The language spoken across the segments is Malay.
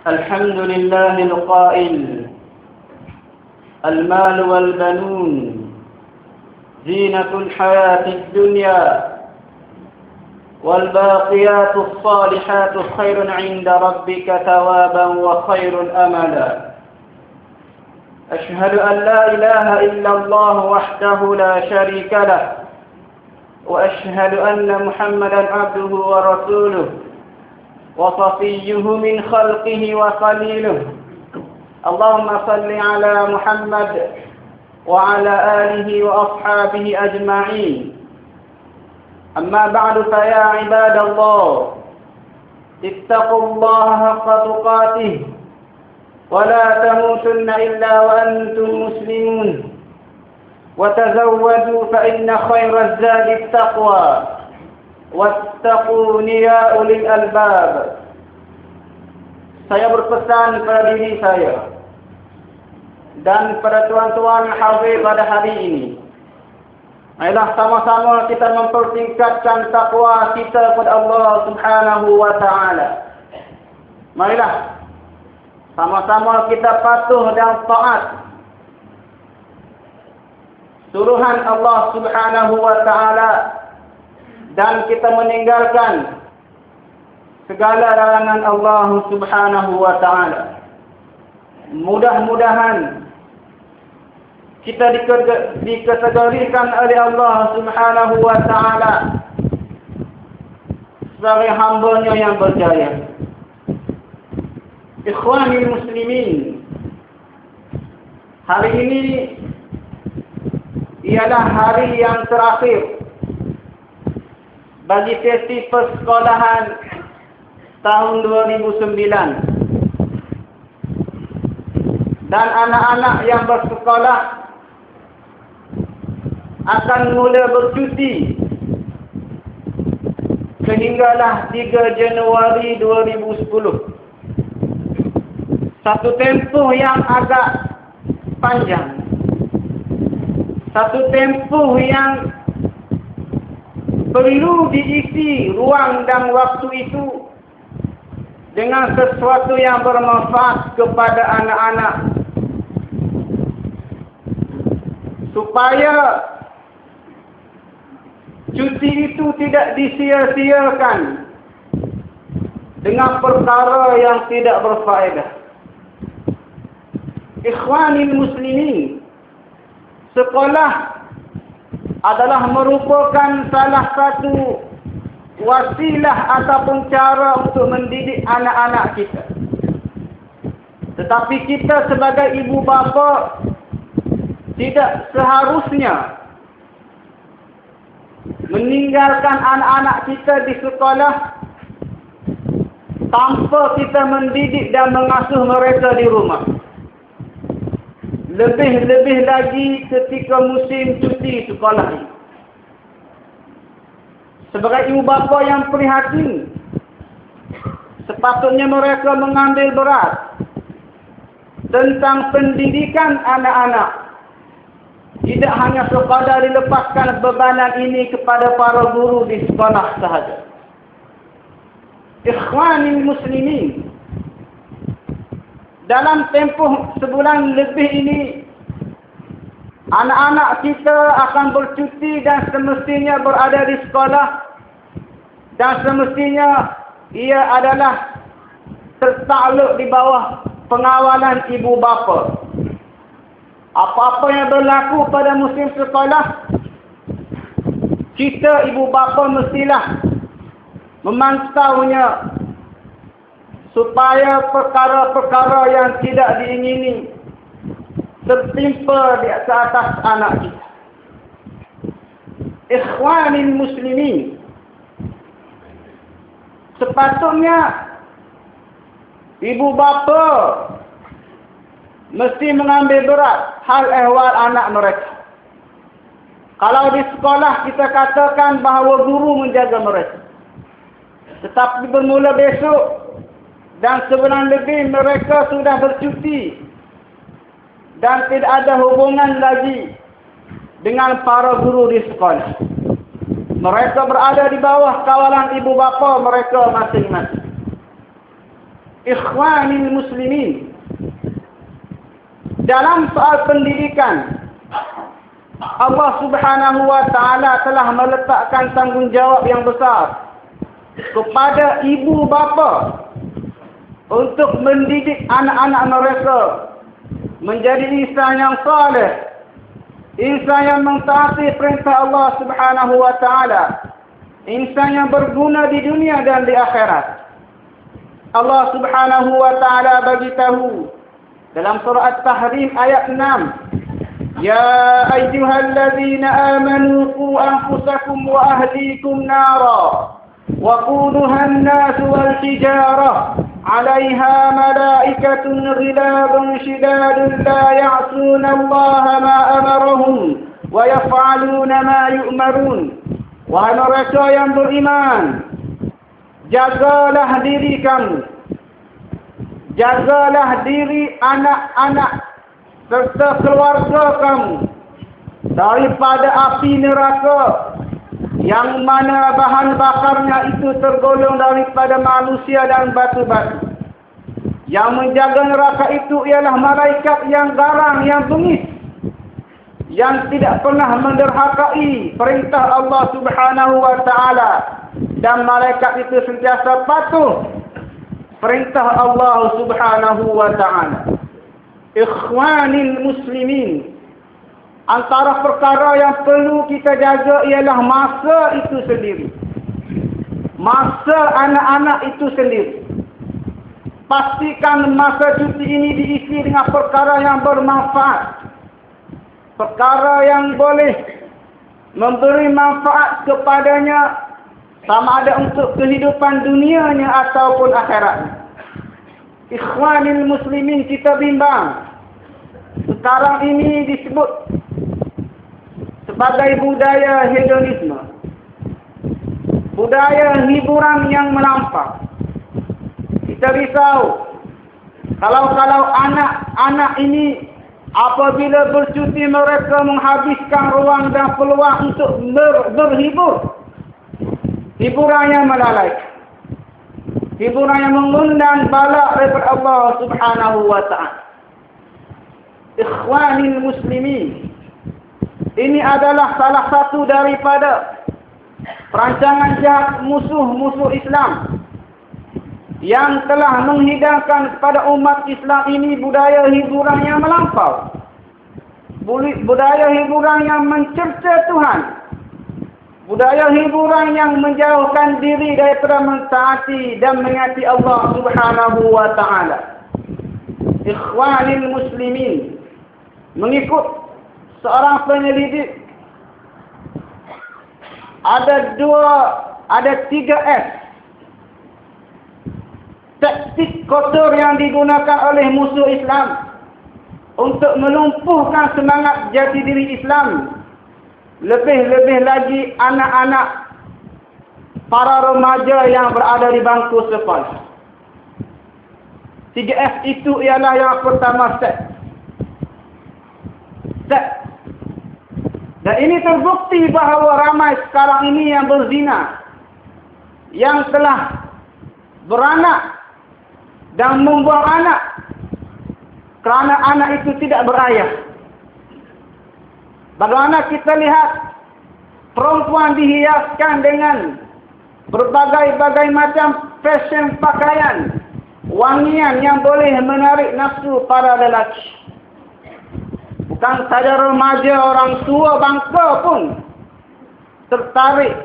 الحمد لله القائل المال والبنون زينة الحياة الدنيا والباقيات الصالحات خير عند ربك ثوابا وخير أملا أشهد أن لا إله إلا الله وحده لا شريك له وأشهد أن محمدا عبده ورسوله وصفيه من خلقه وخليله اللهم صل على محمد وعلى آله وأصحابه أجمعين أما بعد فيا عباد الله اتقوا الله حق تقاته ولا تموتن إلا وأنتم مسلمون وتزودوا فإن خير الزاد التقوى wattaquni ya ulil albab. Saya berpesan pada diri saya dan pada tuan-tuan hadir pada hari ini, marilah sama-sama kita mempertingkatkan takwa kita kepada Allah Subhanahu wa taala. Marilah sama-sama kita patuh dan taat suruhan Allah Subhanahu wa taala dan kita meninggalkan segala larangan Allah Subhanahu wa taala. Mudah-mudahan kita dikategorikan oleh Allah Subhanahu wa taala sebagai hamba-Nya yang berjaya. Ikhwanil muslimin, hari ini ialah hari yang terakhir bagi sesi persekolahan tahun 2009. Dan anak-anak yang bersekolah akan mula bercuti sehinggalah 3 Januari 2010. Satu tempoh yang agak panjang. Satu tempoh yang perlu diisi ruang dan waktu itu dengan sesuatu yang bermanfaat kepada anak-anak, supaya cuti itu tidak disia-siakan dengan perkara yang tidak berfaedah. Ikhwanil muslimin, sekolah adalah merupakan salah satu wasilah ataupun cara untuk mendidik anak-anak kita. Tetapi kita sebagai ibu bapa tidak seharusnya meninggalkan anak-anak kita di sekolah tanpa kita mendidik dan mengasuh mereka di rumah. Lebih-lebih lagi ketika musim cuti sekolah ini. Sebagai ibu bapa yang prihatin, sepatutnya mereka mengambil berat tentang pendidikan anak-anak. Tidak hanya sekadar dilepaskan bebanan ini kepada para guru di sekolah sahaja. Ikhwanil muslimin, dalam tempoh sebulan lebih ini, anak-anak kita akan bercuti dan semestinya berada di sekolah, dan semestinya ia adalah tertakluk di bawah pengawalan ibu bapa. Apa-apa yang berlaku pada musim sekolah, kita ibu bapa mestilah memantaunya, supaya perkara-perkara yang tidak diingini tertimpa di atas anak kita. Ikhwanil muslimin, sepatutnya ibu bapa mesti mengambil berat hal ehwal anak mereka. Kalau di sekolah kita katakan bahawa guru menjaga mereka, tetapi bermula besok dan sebulan lebih mereka sudah bercuti dan tidak ada hubungan lagi dengan para guru di sekolah. Mereka berada di bawah kawalan ibu bapa mereka masing-masing. Ikhwanil muslimin, dalam soal pendidikan, Allah Subhanahu wa ta'ala telah meletakkan tanggungjawab yang besar kepada ibu bapa untuk mendidik anak-anak mereka menjadi insan yang saleh, insan yang mentaati perintah Allah Subhanahu wa ta'ala, insan yang berguna di dunia dan di akhirat. Allah Subhanahu wa ta'ala bagi tahu dalam surah At-Tahrim ayat 6, Ya ayyuhalladzina amanu qu anfusakum wa ahlikum nara wa quduha an-nas wal hijarah 'alayha malaikatun ghilabun shidadun la ya'suna Allaha ma amarahum wa yaf'aluna ma yu'marun. Wahai mereka yang beriman, jagalah diri kamu, jagalah diri anak-anak serta keluarga kamu daripada api neraka yang mana bahan bakarnya itu tergolong daripada manusia dan batu-batu. Yang menjaga neraka itu ialah malaikat yang garang, yang bengis, yang tidak pernah menderhakai perintah Allah Subhanahu wa ta'ala, dan malaikat itu sentiasa patuh perintah Allah Subhanahu wa ta'ala. Ikhwanil muslimin, antara perkara yang perlu kita jaga ialah masa itu sendiri, masa anak-anak itu sendiri. Pastikan masa cuti ini diisi dengan perkara yang bermanfaat, perkara yang boleh memberi manfaat kepadanya, sama ada untuk kehidupan dunianya ataupun akhiratnya. Ikhwanil muslimin, kita bimbang sekarang ini disebut sebagai budaya hedonisme, budaya hiburan yang melampau. Kita risau kalau anak-anak ini apabila bercuti mereka menghabiskan ruang dan peluang untuk berhibur, hiburan yang melalaikan, hiburan yang mengundang bala daripada Allah Subhanahu wa ta'ala. Ikhwanil muslimin, ini adalah salah satu daripada perancangan jahat musuh-musuh Islam yang telah menghidangkan kepada umat Islam ini budaya hiburan yang melampau, budaya hiburan yang mencerca Tuhan, budaya hiburan yang menjauhkan diri daripada mentaati dan mengasihi Allah Subhanahu wa ta'ala. Ikhwanil muslimin, mengikut seorang penyelidik, ada 3 S taktik kotor yang digunakan oleh musuh Islam untuk melumpuhkan semangat jati diri Islam, lebih-lebih lagi anak-anak, para remaja yang berada di bangku sekolah. 3S itu ialah yang pertama, seks. Dan ini terbukti bahawa ramai sekarang ini yang berzina, yang telah beranak dan membuang anak kerana anak itu tidak berayah. Bagaimana kita lihat perempuan dihiaskan dengan berbagai-bagai macam fashion pakaian, wangian yang boleh menarik nafsu para lelaki. Bukan saja remaja, orang tua bangsa pun tertarik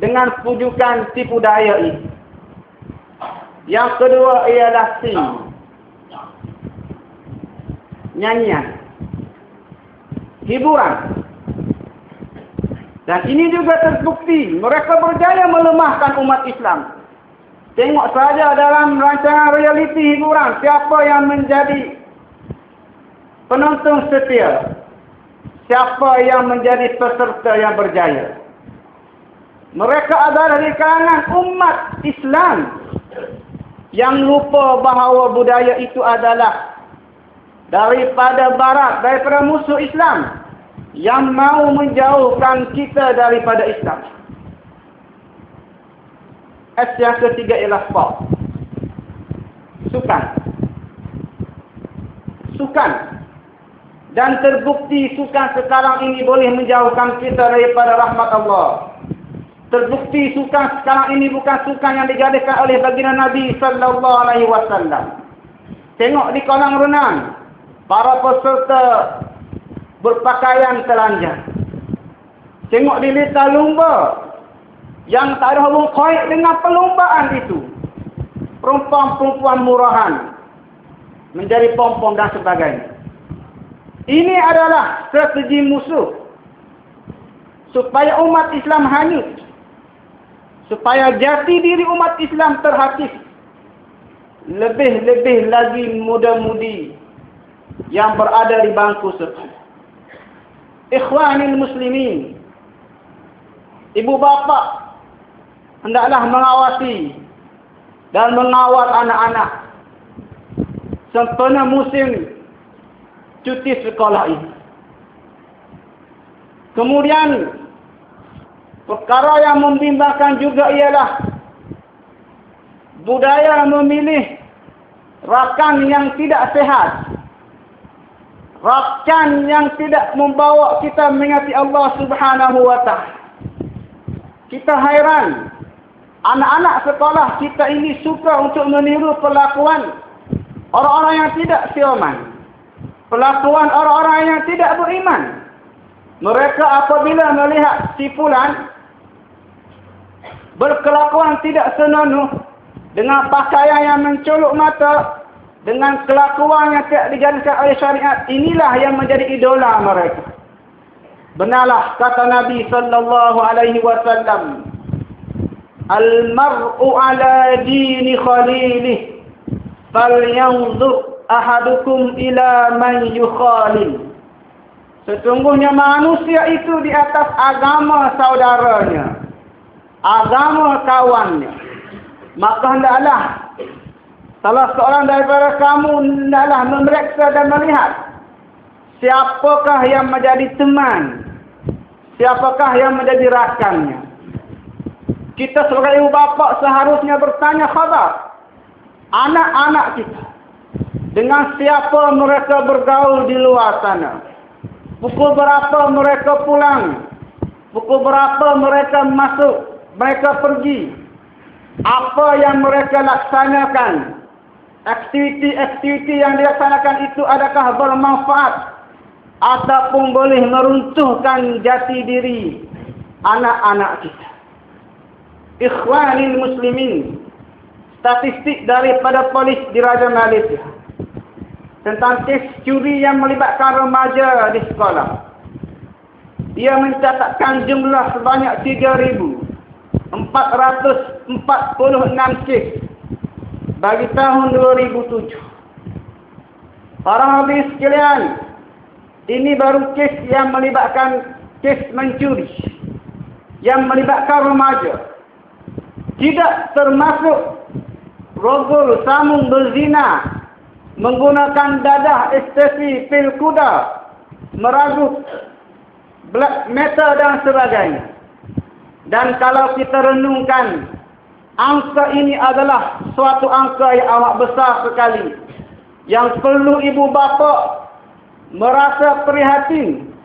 dengan pujukan tipu daya ini. Yang kedua ialah sing, nyanyian, hiburan. Dan ini juga terbukti mereka berjaya melemahkan umat Islam. Tengok saja dalam rancangan realiti hiburan, siapa yang menjadi penonton setia, siapa yang menjadi peserta yang berjaya. Mereka adalah di kalangan umat Islam yang lupa bahawa budaya itu adalah daripada barat, daripada musuh Islam yang mau menjauhkan kita daripada Islam. S yang ketiga ialah sport. Sukan. Dan terbukti sukan sekarang ini boleh menjauhkan kita daripada rahmat Allah. Terbukti sukan sekarang ini bukan sukan yang dijadikan oleh baginda Nabi sallallahu alaihi wasallam. Tengok di kolam renang, para peserta berpakaian telanjang. Tengok di litar lumba yang tak ada hubung kait dengan perlombaan itu. Perempuan-perempuan murahan menjadi pom-pom dan sebagainya. Ini adalah strategi musuh supaya umat Islam hanyut, supaya jati diri umat Islam terhakis. Lebih-lebih lagi muda-mudi yang berada di bangku sekolah. Ikhwanil muslimin, ibu bapa hendaklah mengawasi dan mengawal anak-anak sempena musim cuti sekolah ini. Kemudian perkara yang membimbangkan juga ialah budaya memilih rakan yang tidak sehat, rakan yang tidak membawa kita mengingati Allah Subhanahu wa ta'ala. Kita hairan, anak-anak sekolah kita ini suka untuk meniru perlakuan orang-orang yang tidak sioman, perlakuan orang-orang yang tidak beriman. Mereka apabila melihat si fulan berkelakuan tidak senonoh, dengan pakaian yang mencolok mata, dengan kelakuan yang tidak dijalankan oleh syariat, inilah yang menjadi idola mereka. Benarlah kata Nabi sallallahu alaihi wasallam, "Al-mar'u ala dini khalilih, falyanzur ahadukum ila man yukhalil." Sesungguhnya manusia itu di atas agama saudaranya, agama kawannya. Maka hendaklah salah seorang daripada kamu hendaklah memeriksa dan melihat siapakah yang menjadi teman, siapakah yang menjadi rakannya. Kita sebagai ibu bapa seharusnya bertanya khabar anak-anak kita, dengan siapa mereka bergaul di luar sana, pukul berapa mereka pulang, pukul berapa mereka masuk, mereka pergi, apa yang mereka laksanakan, aktiviti-aktiviti yang dilaksanakan itu adakah bermanfaat ataupun boleh meruntuhkan jati diri anak-anak kita. Ikhwanil muslimin, statistik daripada polis di Raja Malaysia tentang kes curi yang melibatkan remaja di sekolah, dia mencatatkan jumlah sebanyak 3,446 kes bagi tahun 2007. Para hadirin sekalian, ini baru kes yang melibatkan kes mencuri, yang melibatkan remaja. Tidak termasuk rogol sambung berzina, menggunakan dadah, ekstasi, pil kuda, meragut, black metal dan sebagainya. Dan kalau kita renungkan, angka ini adalah suatu angka yang amat besar sekali, yang perlu ibu bapa merasa prihatin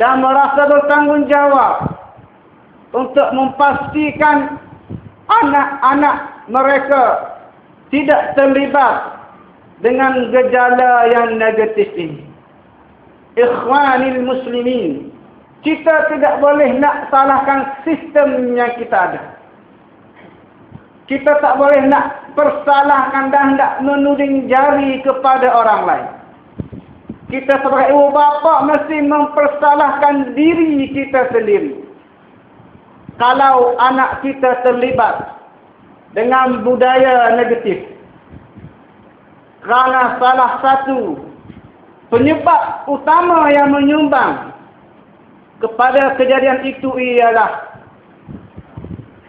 dan merasa bertanggungjawab untuk memastikan anak-anak mereka tidak terlibat dengan gejala yang negatif ini. Ikhwanil muslimin, kita tidak boleh nak salahkan sistem yang kita ada. Kita tak boleh nak persalahkan dan nak menuding jari kepada orang lain. Kita sebagai ibu bapa mesti mempersalahkan diri kita sendiri. Kalau anak kita terlibat dengan budaya negatif, kerana salah satu penyebab utama yang menyumbang kepada kejadian itu ialah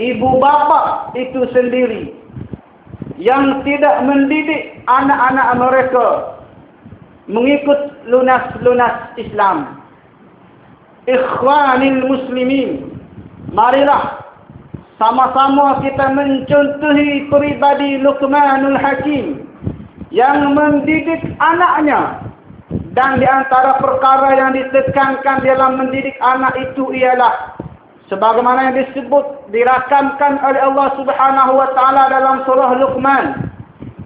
ibu bapa itu sendiri yang tidak mendidik anak-anak mereka mengikut lunas-lunas Islam. Ikhwanil muslimin, marilah sama-sama kita mencontohi peribadi Luqmanul Hakim yang mendidik anaknya. Dan di antara perkara yang ditekankan dalam mendidik anak itu ialah sebagaimana yang disebut, dirakamkan oleh Allah Subhanahu wa taala dalam surah Luqman.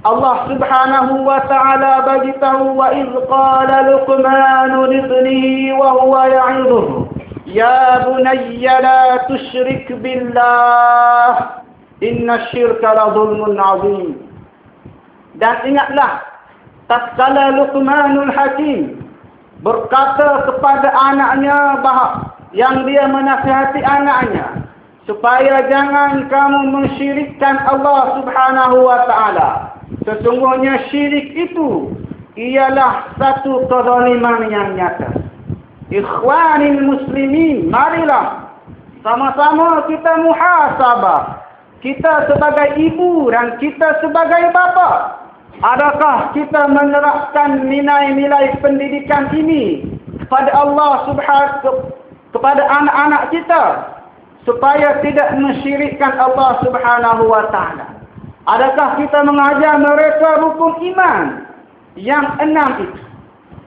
Allah Subhanahu wa taala bagi tahu, wa idz qala Luqmanu libnihi wa huwa ya'idhuhu ya bunayya la tusyrik billah innasyirka la dzulmun 'adzim. Dan ingatlah tatkala Luqmanul Hakim berkata kepada anaknya yang dia menasihati anaknya supaya jangan kamu mensyirikkan Allah Subhanahu wa taala. Sesungguhnya syirik itu ialah satu kezaliman yang nyata. Ikhwanil muslimin, marilah sama-sama kita muhasabah. Kita sebagai ibu dan kita sebagai bapa, adakah kita menerapkan nilai-nilai pendidikan ini kepada Allah Subhanahu, kepada anak-anak kita supaya tidak mensyirikkan Allah Subhanahu wa taala? Adakah kita mengajar mereka rukun iman yang 6 itu?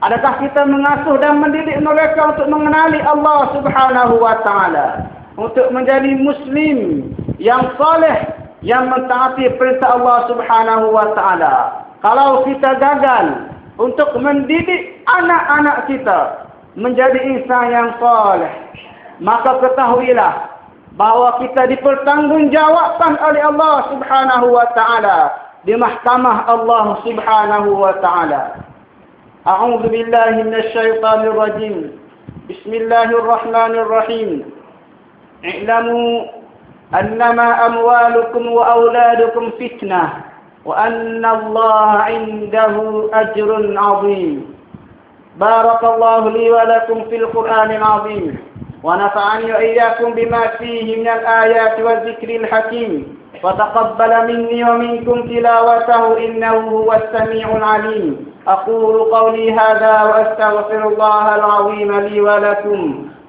Adakah kita mengasuh dan mendidik mereka untuk mengenali Allah Subhanahu wa taala, untuk menjadi muslim yang saleh, yang mentaati perintah Allah Subhanahu wa taala? Kalau kita gagal untuk mendidik anak-anak kita menjadi insan yang saleh, maka ketahuilah bahawa kita dipertanggungjawabkan oleh Allah Subhanahu wa taala di mahkamah Allah Subhanahu wa taala. A'udzu billahi minasy syaithanir rajim. Bismillahirrahmanirrahim. I'lamu annama amwalukum wa auladukum fitnah wa anna Allah 'indahu ajrun 'azim. Barakallahu li wa lakum fil Qur'anil 'azim. ونفعني وإياكم بما فيه من الآيات والذكر الحكيم وتقبل مني ومنكم تلاوته إنه هو السميع العليم. أقول قولي هذا وأستغفر الله العظيم لي ولكم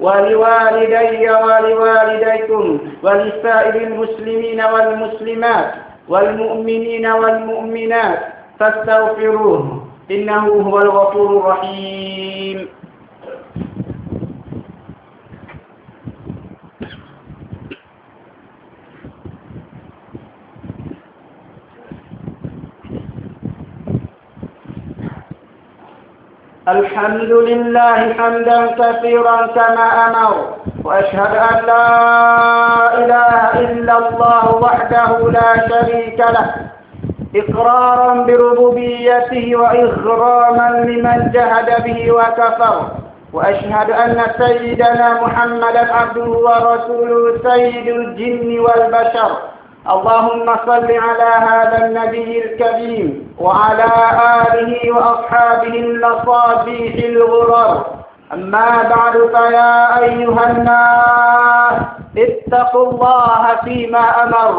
ولوالدي ولوالديكم ولسائر المسلمين والمسلمات والمؤمنين والمؤمنات فاستغفروه إنه هو الغفور الرحيم. الحمد لله حمدا كثيرا كما أمر وأشهد أن لا إله إلا الله وحده لا شريك له إقرارا بربوبيته وإغراما لمن جهد به وكفر وأشهد أن سيدنا محمدا عبده ورسوله سيد الجن والبشر. اللهم صل على هذا النبي الكريم وعلى آله وأصحابه المصابيح الغرر. أما بعد فيا أيها الناس اتقوا الله فيما أمر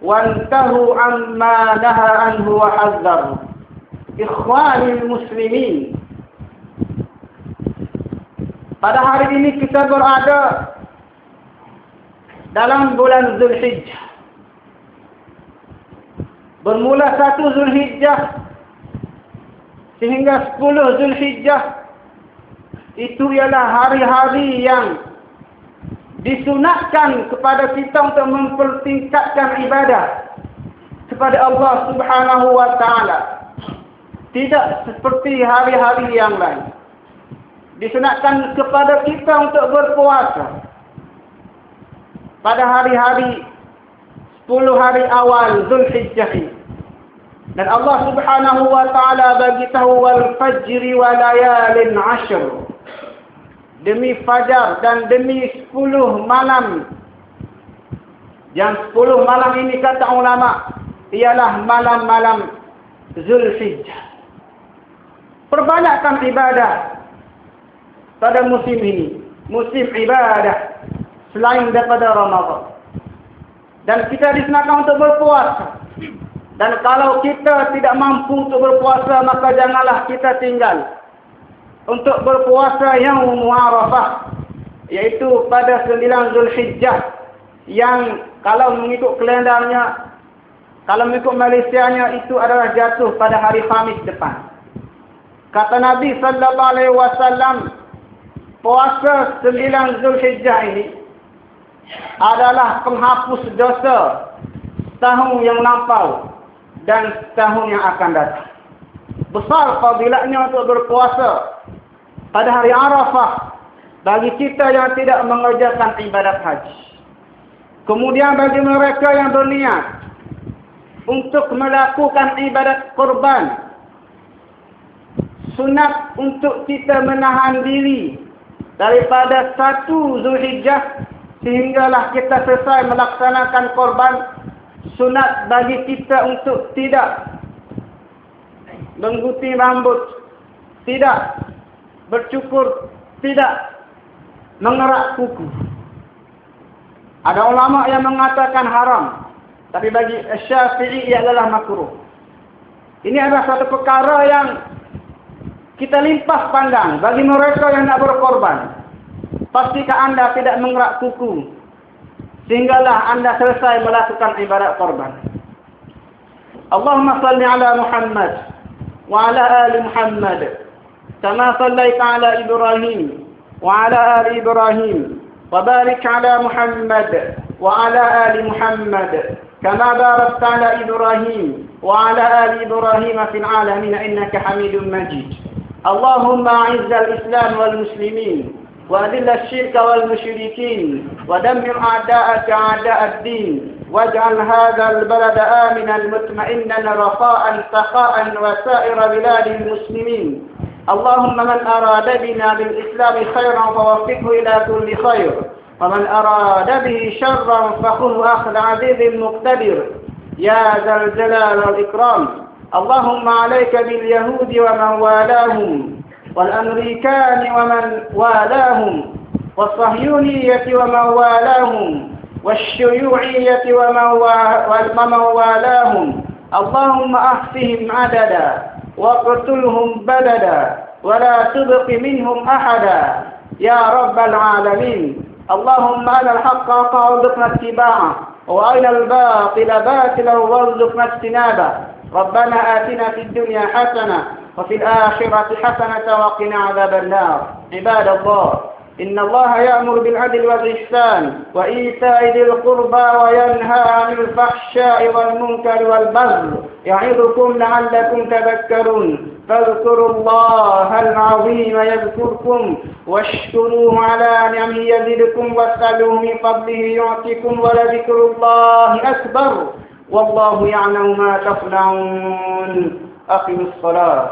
وانتهوا عما نهى عنه وحذر. إخواني المسلمين, pada hari ini kita berada dalam bulan Zulhijjah. Bermula 1 Zulhijjah sehingga 10 Zulhijjah itu ialah hari-hari yang disunatkan kepada kita untuk mempertingkatkan ibadah kepada Allah Subhanahu wa taala. Tidak seperti hari-hari yang lain. Disunatkan kepada kita untuk berpuasa pada hari-hari 10 hari awal Zulhijjah ini. Dan Allah Subhanahu wa taala bagi tahu wal fajri wa layalin 'ashr. Demi fajar dan demi 10 malam. Yang 10 malam ini kata ulama ialah malam-malam Zulhijjah. Perbanyakkan ibadah pada musim ini, musim ibadah selain daripada Ramadan. Dan kita disunatkan untuk berpuasa. Dan kalau kita tidak mampu untuk berpuasa, maka janganlah kita tinggal untuk berpuasa Yaum Arafah, yaitu pada 9 Zulhijjah, yang kalau mengikut kalendarnya Kalau mengikut Malaysianya itu adalah jatuh pada hari Khamis depan. Kata Nabi sallallahu alaihi wasallam, puasa 9 Zulhijjah ini adalah penghapus dosa tahun yang lampau dan tahun yang akan datang. Besar fadilatnya untuk berpuasa pada hari Arafah bagi kita yang tidak mengerjakan ibadat haji. Kemudian bagi mereka yang berniat untuk melakukan ibadat korban, sunat untuk kita menahan diri daripada 1 Zulhijjah sehinggalah kita selesai melaksanakan korban. Sunat bagi kita untuk tidak menggunting rambut, tidak bercukur, tidak mengerak kuku. Ada ulama yang mengatakan haram, tapi bagi Syafi'i ia adalah makruh. Ini adalah satu perkara yang kita limpas pandang bagi mereka yang nak berkorban. Pastikan anda tidak mengerak kuku sehinggalah anda selesai melakukan ibadat korban. Allahumma salli ala Muhammad wa ala ali Muhammad kama sallaita ala Ibrahim wa ala ali Ibrahim wa barik ala Muhammad wa ala ali Muhammad kama barakta ala Ibrahim wa ala ali Ibrahim fil alamin innaka Hamidum Majid. Allahumma a'izz al-Islam wal muslimin وأذل الشرك والمشركين ودمر أعداءك أعداء الدين واجعل هذا البلد آمنا مطمئنا رخاء سخاء وسائر بلاد المسلمين. اللهم من أراد بنا بالإسلام خيرا فوفقه إلى كل خير ومن أراد به شرا فخذه أخذ عزيز مقتدر يا ذا الجلال والإكرام. اللهم عليك باليهود ومن والاهم والأمريكان ومن والاهم والصهيونية ومن والاهم والشيوعية ومن والاهم. اللهم أحصهم عددا واقتلهم بددا ولا تبق منهم أحدا يا رب العالمين. اللهم أرنا الحق حقا وارزقنا اتباعه وأرنا الباطل باطلا وارزقنا اجتنابه. ربنا آتنا في الدنيا حسنة وفي الآخرة حسنة وقنا عذاب النار. عباد الله، إن الله يأمر بالعدل والإحسان وإيتاء ذي القربى وينهى عن الفحشاء والمنكر والبغي يعظكم لعلكم تذكرون. فاذكروا الله العظيم يذكركم واشكروه على نعمه يزدكم واسألوه من فضله يعطكم ولذكر الله أكبر والله يعلم ما تصنعون. أقم الصلاة.